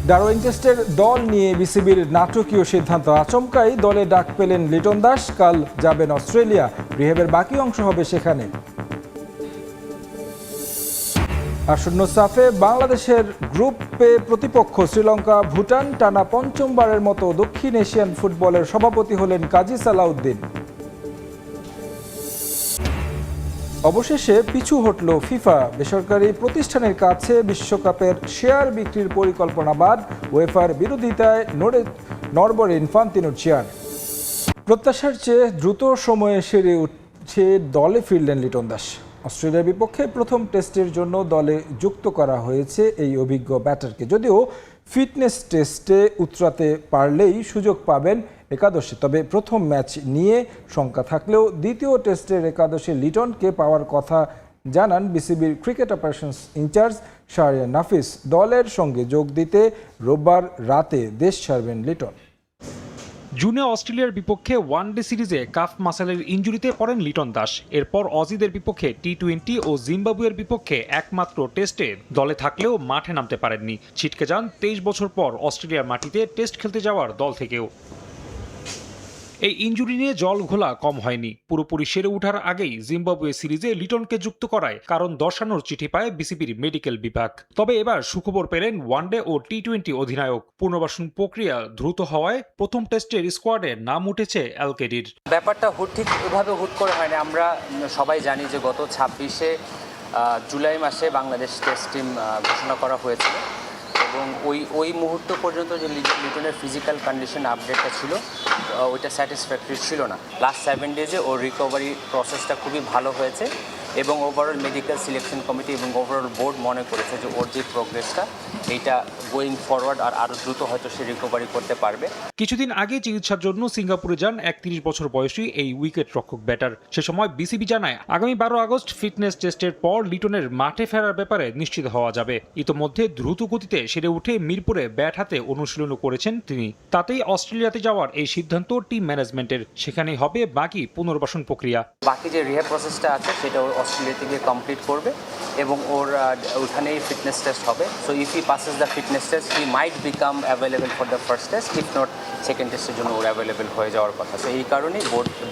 Darwin টেস্টের দল নিয়ে বিসিবির নাটকীয় সিদ্ধান্ত। আচমকাই দলে ডাক পেলেন লিটন দাস। কাল যাবেন অস্ট্রেলিয়া, রিহ্যাবের বাকি অংশ হবে সেখানে। আসন্ন সাফে বাংলাদেশের গ্রুপে প্রতিপক্ষ শ্রীলঙ্কা, ভুটান। টানা পঞ্চমবারের মতো দক্ষিণ এশিয়ান ফুটবলের সভাপতি হলেন কাজী সালাউদ্দিন। অবশেষে পিছু হটল ফিফা। বেসরকারি প্রতিষ্ঠানের কাছে বিশ্বকাপের শেয়ার বিক্রির পরিকল্পনা বাদ। ওয়েফার বিরোধিতায় নড়বড়ে ইনফান্তিনোর চেয়ার। প্রত্যাশার চেয়ে দ্রুত সময়ে সেরে উঠছে দলে ফিরলেন লিটন দাস। অস্ট্রেলিয়ার বিপক্ষে প্রথম টেস্টের জন্য দলে যুক্ত করা হয়েছে এই অভিজ্ঞ ব্যাটারকে। যদিও ফিটনেস টেস্টে উতরাতে পারলেই সুযোগ পাবেন একাদশে। তবে প্রথম ম্যাচ নিয়ে শঙ্কা থাকলেও দ্বিতীয় টেস্টের একাদশে লিটনকে পাওয়ার কথা জানান বিসিবির ক্রিকেট অপারেশনস ইনচার্জ শাহরিয়ার নাফিস। দলের সঙ্গে যোগ দিতে রোববার রাতে দেশ ছাড়বেন লিটন। জুনে অস্ট্রেলিয়ার বিপক্ষে ওয়ানডে সিরিজে কাফ মাসেলের ইনজুরিতে পড়েন লিটন দাস। এরপর অজিদের বিপক্ষে টি-20 ও জিম্বাবুয়ের বিপক্ষে একমাত্র টেস্টে দলে থাকলেও মাঠে নামতে পারেননি। ছিটকে যান 23 বছর পর অস্ট্রেলিয়ার মাটিতে টেস্ট খেলতে যাওয়ার দল থেকেও। এই ইনজুরি নিয়ে জল ঘোলা কম হয়নি। পুরোপুরি সেরে ওঠার আগেই জিম্বাবুয়ে সিরিজে লিটনকে যুক্ত করায় কারণ দর্শানোর চিঠি পায় বিসিবির মেডিকেল বিভাগ। তবে এবার সুখবর পেলেন ওয়ানডে ও টি-20 অধিনায়ক। পুনর্বাসন প্রক্রিয়া দ্রুত হওয়ায় প্রথম টেস্টের স্কোয়াডে নাম উঠেছে এলকেডির। ব্যাপারটা হুট করে হয়নি। আমরা সবাই জানি যে গত 26শে জুলাই মাসে বাংলাদেশ টেস্ট টিম ঘোষণা করা হয়েছিল এবং ওই মুহূর্ত পর্যন্ত যে লিটনের ফিজিক্যাল কন্ডিশন আপডেটটা ছিল ওইটা স্যাটিসফ্যাক্টরি ছিল না। লাস্ট 7 ডেজে ওর রিকভারি প্রসেসটা খুবই ভালো হয়েছে এবং ওভারঅল মেডিকেল সিলেকশন কমিটি এবং ওভারঅল বোর্ড মনে করেছে যে ওর যে প্রোগ্রেসটা এইটা গোয়িং ফরওয়ার্ড আরও দ্রুত হয়তো সে রিকভারি করতে পারবে। কিছুদিন আগে চিকিৎসার জন্য সিঙ্গাপুরে যান 31 বছর বয়সী এই উইকেট রক্ষক ব্যাটার। সে সময় বিসিবি জানায় আগামী 12 আগস্ট ফিটনেস টেস্টের পর লিটনের মাঠে ফেরার ব্যাপারে নিশ্চিত হওয়া যাবে। ইতোমধ্যে দ্রুত গতিতে সেরে উঠে মিরপুরে ব্যাট হাতে অনুশীলনও করেছেন তিনি। তাতেই অস্ট্রেলিয়াতে যাওয়ার এই সিদ্ধান্ত টিম ম্যানেজমেন্টের। সেখানেই হবে বাকি পুনর্বাসন প্রক্রিয়া। বাকি যে রিহ্যাব প্রসেসটা আছে সেটা অস্ট্রেলিয়াতে গিয়ে কমপ্লিট করবে এবং ওর ওখানেই ফিটনেস টেস্ট হবে। So if he passes the fitness test he might become available for the first test, if not second টেস্টের জন্য ওর অ্যাভেলেবল হয়ে যাওয়ার কথা। সো এই কারণেই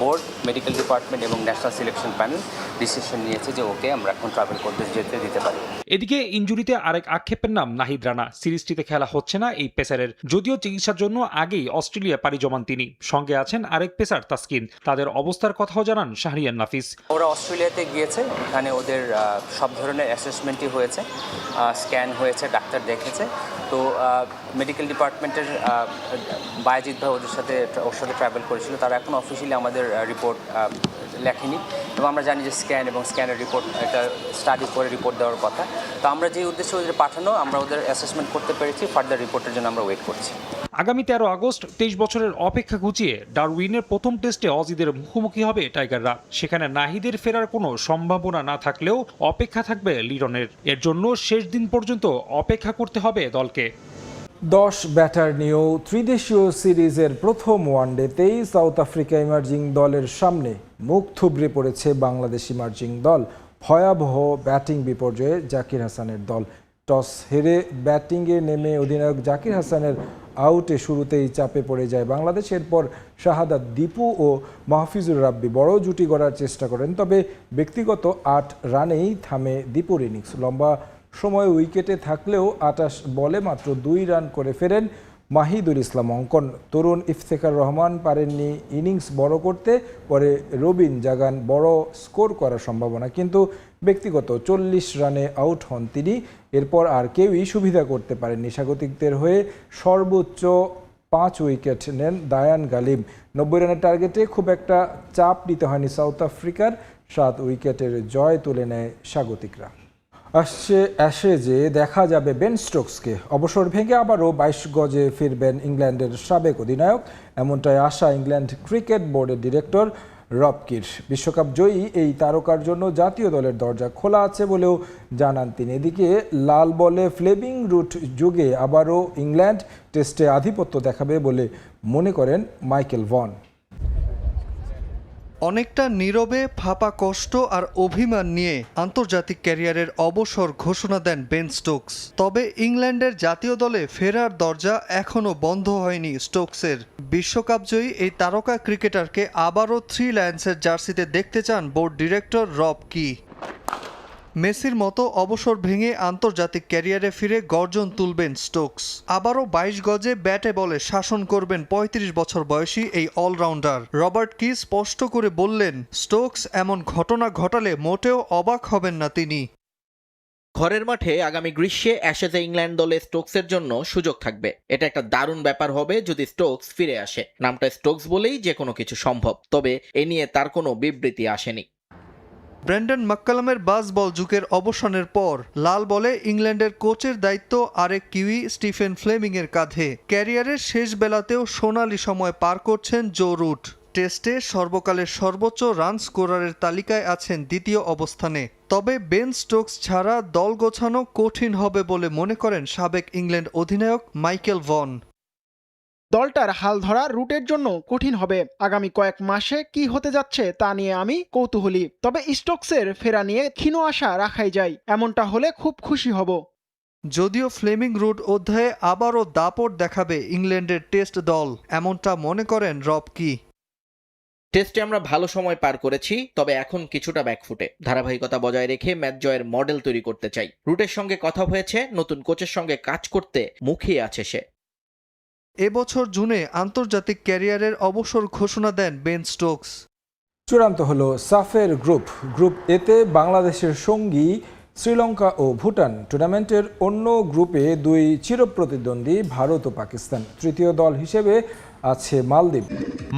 বোর্ড মেডিকেল ডিপার্টমেন্ট এবং ন্যাশনাল সিলেকশন প্যানেল ডিসিশন নিয়েছে যে ওকে আমরা এখন ট্রাভেল করতে যেতে দিতে পারি। এদিকে ইনজুরিতে আরেক আক্ষেপের নাম নাহিদ রানা। সিরিজটিতে খেলা হচ্ছে না এই পেসারের। যদিও চিকিৎসার জন্য আগেই অস্ট্রেলিয়া পাড়ি জমান তিনি। সঙ্গে আছেন আরেক পেসার তাসকিন। তাদের অবস্থার কথাও জানান শাহরিয়ার নাফিস। ওরা অস্ট্রেলিয়াতে গিয়েছে, এখানে ওদের সব ধরনের অ্যাসেসমেন্টই হয়েছে, স্ক্যান হয়েছে, ডাক্তার দেখেছে। তো মেডিকেল ডিপার্টমেন্টের বায়াজিৎ ভাই ওর সাথে ট্রাভেল করেছিল। তারা এখন অফিসিয়ালি আমাদের রিপোর্ট লেখেনি এবং আমরা জানি যে স্ক্যান এবং স্ক্যানের রিপোর্ট একটা স্টাডি করে রিপোর্ট দেওয়ার কথা। তো আমরা যে উদ্দেশ্যে ওদের পাঠানো, আমরা ওদের অ্যাসেসমেন্ট করতে পেরেছি। ফার্দার রিপোর্টের জন্য আমরা ওয়েট করছি। আগামী 13 আগস্ট 23 বছরের অপেক্ষা ঘুচিয়ে ডারউইনের প্রথম টেস্টে অজিদের মুখোমুখি হবে টাইগাররা। সেখানে নাহিদের ফেরার কোনো সম্ভাবনা না থাকলেও অপেক্ষা থাকবে লিটনের। এর জন্য শেষ দিন পর্যন্ত অপেক্ষা করতে হবে দলকে। 10 ব্যাটার নিয়েও ত্রিদেশীয় সিরিজের প্রথম ওয়ানডেতেই সাউথ আফ্রিকা ইমার্জিং দলের সামনে মুখ থুবড়ে পড়েছে বাংলাদেশ ইমার্জিং দল। ভয়াবহ ব্যাটিং বিপর্যয়ে জাকির হাসানের দল। টস হেরে ব্যাটিংয়ে নেমে অধিনায়ক জাকির হাসানের আউটে শুরুতেই চাপে পড়ে যায় বাংলাদেশ। এরপর শাহাদাত দীপু ও মাহফিজুর রাব্বি বড় জুটি গড়ার চেষ্টা করেন, তবে ব্যক্তিগত 8 রানেই থামে দীপুর ইনিংস। লম্বা সময় উইকেটে থাকলেও 28 বলে মাত্র 2 রান করে ফেরেন মাহিদুল ইসলাম অঙ্কন। তরুণ ইফতেখার রহমান পারেননি ইনিংস বড় করতে। পরে রবিন জাগান বড় স্কোর করার সম্ভাবনা, কিন্তু ব্যক্তিগত 40 রানে আউট হন তিনি। এরপর আর কেউই সুবিধা করতে পারেননি। স্বাগতিকদের হয়ে সর্বোচ্চ 5 উইকেট নেন দায়ান গালিব। 90 রানের টার্গেটে খুব একটা চাপ নিতে হয়নি সাউথ আফ্রিকার। 7 উইকেটের জয় তুলে নেয় স্বাগতিকরা। আসে যে দেখা যাবে বেন স্টোকসকে। অবসর ভেঙে আবারও 22 গজে ফিরবেন ইংল্যান্ডের সাবেক অধিনায়ক, এমনটাই আশা ইংল্যান্ড ক্রিকেট বোর্ডের ডিরেক্টর রব কির। বিশ্বকাপ জয়ী এই তারকার জন্য জাতীয় দলের দরজা খোলা আছে বলেও জানান তিনি। এদিকে লাল বলে ফ্লেমিং রুট যুগে আবারও ইংল্যান্ড টেস্টে আধিপত্য দেখাবে বলে মনে করেন মাইকেল ভন। অনেকটা নীরবে ফাঁপা কষ্ট আর অভিমান নিয়ে আন্তর্জাতিক ক্যারিয়ারের অবসর ঘোষণা দেন বেন স্টোকস। তবে ইংল্যান্ডের জাতীয় দলে ফেরার দরজা এখনও বন্ধ হয়নি স্টোকসের। বিশ্বকাপজয়ী এই তারকা ক্রিকেটারকে আবারও থ্রি লায়ন্সের জার্সিতে দেখতে চান বোর্ড ডিরেক্টর রব কি। মেসির মতো অবসর ভেঙে আন্তর্জাতিক ক্যারিয়ারে ফিরে গর্জন তুলবেন স্টোকস। আবারও ২২ গজে ব্যাটে বলে শাসন করবেন ৩৫ বছর বয়সী এই অলরাউন্ডার। রবার্ট কি স্পষ্ট করে বললেন, স্টোকস এমন ঘটনা ঘটালে মোটেও অবাক হবেন না তিনি। ঘরের মাঠে আগামী গ্রীষ্মে অ্যাশেজে ইংল্যান্ড দলে স্টোকসের জন্য সুযোগ থাকবে। এটা একটা দারুণ ব্যাপার হবে যদি স্টোকস ফিরে আসে। নামটা স্টোকস বলেই যে কোনো কিছু সম্ভব, তবে এ নিয়ে তার কোনো বিবৃতি আসেনি। ব্রেন্ডন ম্যাককালামের বাজ বল যুগের অবসানের পর লাল বলে ইংল্যান্ডের কোচের দায়িত্ব আরেক কিউই স্টিফেন ফ্লেমিংয়ের কাঁধে। ক্যারিয়ারের শেষ বেলাতেও সোনালি সময় পার করছেন জো রুট। টেস্টে সর্বকালের সর্বোচ্চ রান স্কোরারের তালিকায় আছেন দ্বিতীয় অবস্থানে। তবে বেন স্টোকস ছাড়া দল গোছানো কঠিন হবে বলে মনে করেন সাবেক ইংল্যান্ড অধিনায়ক মাইকেল ভন। দলটার হাল ধরা রুটের জন্য কঠিন হবে। আগামী কয়েক মাসে কি হতে যাচ্ছে তা নিয়ে আমি কৌতূহলী। তবে স্টোকসের ফেরা নিয়ে ক্ষীণ আশা রাখাই যায়। এমনটা হলে খুব খুশি হব। যদিও ফ্লেমিং রুট অধ্যায়ে আবারও দাপট দেখাবে ইংল্যান্ডের টেস্ট দল, এমনটা মনে করেন রব কি। টেস্টে আমরা ভালো সময় পার করেছি, তবে এখন কিছুটা ব্যাকফুটে। ধারাবাহিকতা বজায় রেখে ম্যাচ জয়ের মডেল তৈরি করতে চাই। রুটের সঙ্গে কথা হয়েছে, নতুন কোচের সঙ্গে কাজ করতে মুখিয়ে আছে সে। এবছর জুনে আন্তর্জাতিক ক্যারিয়ারের অবসর ঘোষণা দেন বেন স্টোকস। চূড়ান্ত হলো সাফের গ্রুপ এতে বাংলাদেশের সঙ্গী শ্রীলঙ্কা ও ভুটান। টুর্নামেন্টের অন্য গ্রুপে দুই চিরপ্রতিদ্বন্দ্বী ভারত ও পাকিস্তান। তৃতীয় দল হিসেবে আছে মালদ্বীপ।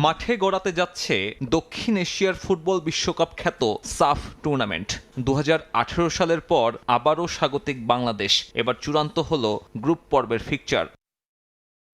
মাঠে গড়াতে যাচ্ছে দক্ষিণ এশিয়ার ফুটবল বিশ্বকাপ খ্যাত সাফ টুর্নামেন্ট। ২০১৮ সালের পর আবারও স্বাগতিক বাংলাদেশ। এবার চূড়ান্ত হলো গ্রুপ পর্বের ফিকচার।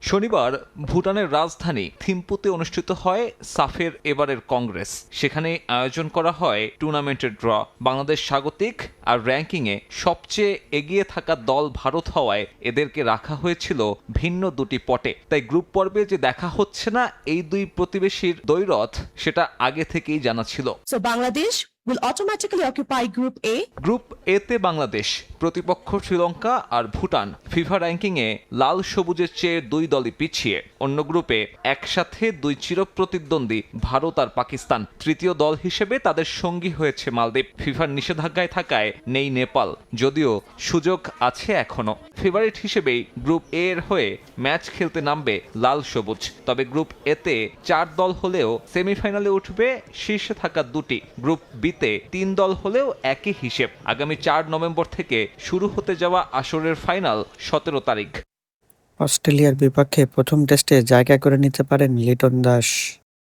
শনিবার ভুটানের রাজধানী থিম্পুতে অনুষ্ঠিত হয় সাফের এবারের কংগ্রেস। সেখানে আয়োজন করা হয় টুর্নামেন্টের ড্র। বাংলাদেশ স্বাগতিক আর র্যাঙ্কিংয়ে সবচেয়ে এগিয়ে থাকা দল ভারত হওয়ায় এদেরকে রাখা হয়েছিল ভিন্ন দুটি পটে। তাই গ্রুপ পর্বে যে দেখা হচ্ছে না এই দুই প্রতিবেশীর দ্বৈরথ, সেটা আগে থেকেই জানা ছিল। Bangladesh will automatically occupy Group A. Group এতে বাংলাদেশ, প্রতিপক্ষ শ্রীলঙ্কা আর ভুটান। ফিফা র্যাঙ্কিংয়ে লাল সবুজের চেয়ে দুই দলই পিছিয়ে। অন্য গ্রুপে একসাথে দুই চিরপ্রতিদ্বন্দ্বী ভারত আর পাকিস্তান। তৃতীয় দল হিসেবে তাদের সঙ্গী হয়েছে মালদ্বীপ। ফিফার নিষেধাজ্ঞায় থাকায় নেই নেপাল, যদিও সুযোগ আছে এখনো। ফেভারিট হিসেবেই গ্রুপ এ এর হয়ে ম্যাচ খেলতে নামবে লাল সবুজ। তবে গ্রুপ এতে 4 দল হলেও সেমিফাইনালে উঠবে শীর্ষে থাকা দুটি। গ্রুপ বিতে 3 দল হলেও একই হিসেব। আগামী 4 নভেম্বর থেকে শুরু হতে যাওয়া আসরের ফাইনাল 17 তারিখ। অস্ট্রেলিয়ার বিপক্ষে প্রথম টেস্টে জায়গা করে নিতে পারেন লিটন দাস।